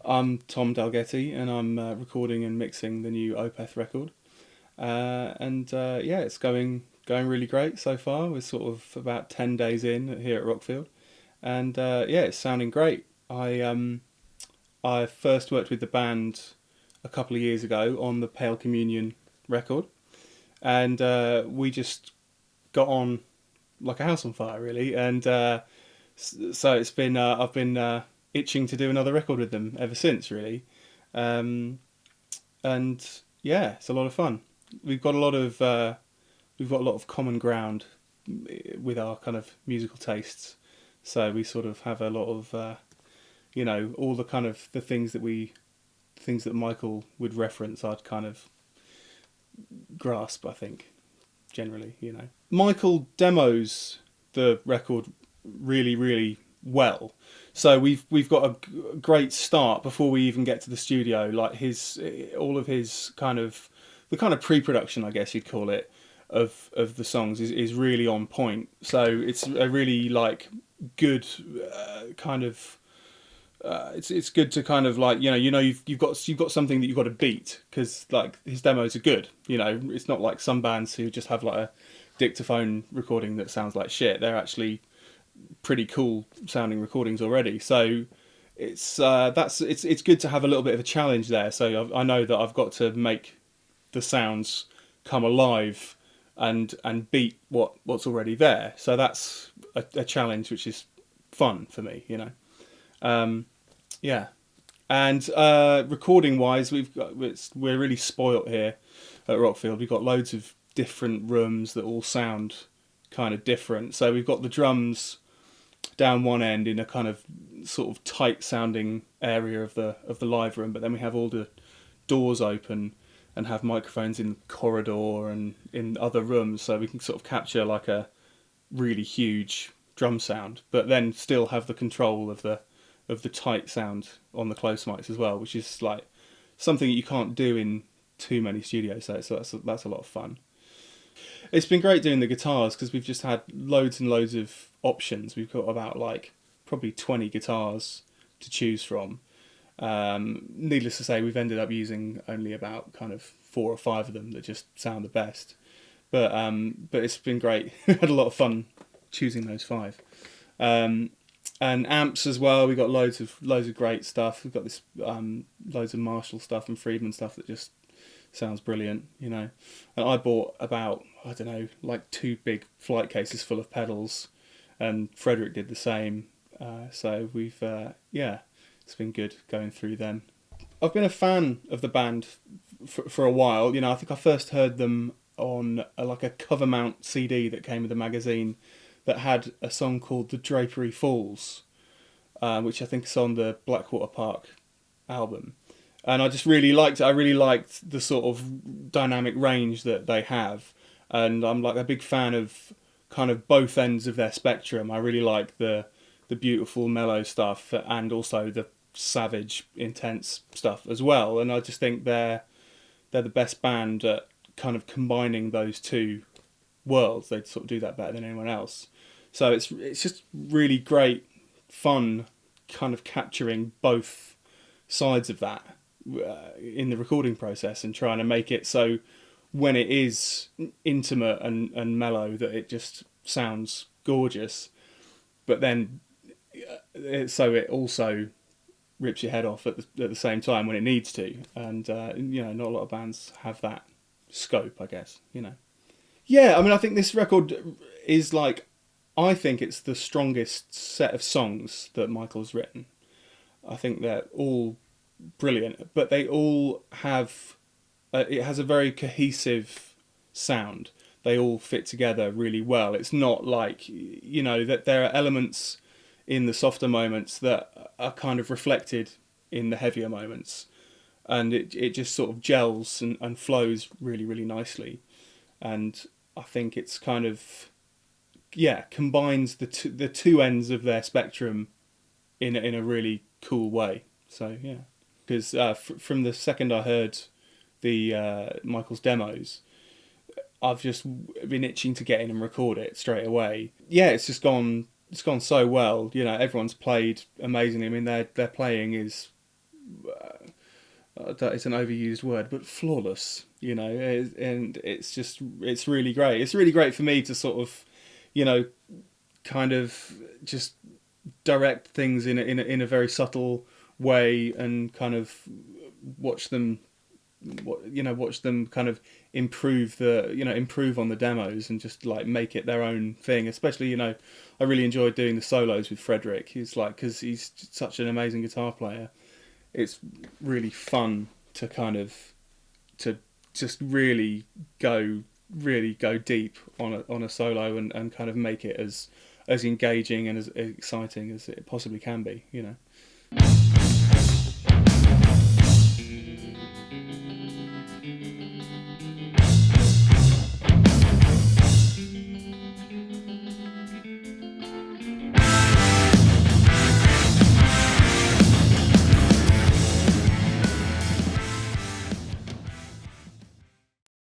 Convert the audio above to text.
I'm Tom Dalgetty, and I'm recording and mixing the new Opeth record. Yeah, it's going really great so far. We're sort of about 10 days in here at Rockfield, and yeah, it's sounding great. I first worked with the band a couple of years ago on the Pale Communion record, and we just got on like a house on fire, really. And so it's been I've been itching to do another record with them ever since, really. Um, and yeah, it's a lot of fun. We've got a lot of we've got a lot of common ground with our kind of musical tastes. So we sort of have a lot of all the kind of the things that Michael would reference. I'd kind of grasp. I think generally, Michael demos the record really well. So we've got a great start before we even get to the studio. Like his all of his kind of the kind of pre-production, I guess you'd call it, of the songs is really on point. So it's a really like good kind of. It's good to kind of like you've got something that you've got to beat because like his demos are good. It's not like some bands who just have like a dictaphone recording that sounds like shit. They're actually pretty cool sounding recordings already. So it's good to have a little bit of a challenge there. So I know that I've got to make the sounds come alive and beat what's already there. So that's a challenge which is fun for me. Yeah, and recording wise, we're really spoilt here at Rockfield. We've got loads of different rooms that all sound kind of different. So we've got the drums down one end in a kind of sort of tight sounding area of the live room, but then we have all the doors open and have microphones in the corridor and in other rooms, so we can sort of capture like a really huge drum sound, but then still have the control of the tight sound on the close mics as well, which is like something that you can't do in too many studio sets. So that's a lot of fun. It's been great doing the guitars because we've just had loads and loads of options. We've got about like probably 20 guitars to choose from. Needless to say, we've ended up using only about kind of 4 or 5 of them that just sound the best. But it's been great. We had a lot of fun choosing those 5. And amps as well. We got loads of great stuff. We've got this loads of Marshall stuff and Friedman stuff that just sounds brilliant. And I bought about, I don't know, like 2 big flight cases full of pedals, and Frederick did the same. So we've it's been good going through them. I've been a fan of the band for a while. I think I first heard them on like a cover mount CD that came with the magazine that had a song called The Drapery Falls, which I think is on the Blackwater Park album. And I just really liked it. I really liked the sort of dynamic range that they have. And I'm like a big fan of kind of both ends of their spectrum. I really like the beautiful mellow stuff and also the savage intense stuff as well. And I just think they're the best band at kind of combining those two worlds. They sort of do that better than anyone else. So it's just really great fun kind of capturing both sides of that in the recording process and trying to make it so when it is intimate and mellow that it just sounds gorgeous, but then so it also rips your head off at the same time when it needs to. And not a lot of bands have that scope, I guess. Yeah, I mean, I think this record is like, I think it's the strongest set of songs that Michael's written. I think they're all brilliant, but they all have it has a very cohesive sound. They all fit together really well. It's not like that there are elements in the softer moments that are kind of reflected in the heavier moments, and it just sort of gels and flows really nicely. And I think it's kind of combines the two ends of their spectrum in a really cool way. So yeah, because from the second I heard the Michael's demos, I've just been itching to get in and record it straight away. Yeah, it's gone so well. Everyone's played amazingly. I mean, their playing is that is an overused word, but flawless, you know, and it's really great. It's really great for me to sort of, you know, kind of just direct things in a very subtle way and kind of watch them watch them kind of improve on the demos and just like make it their own thing. Especially, I really enjoyed doing the solos with Frederick. He's like, because he's such an amazing guitar player, it's really fun to kind of to just really go deep on a solo and kind of make it as engaging and as exciting as it possibly can be.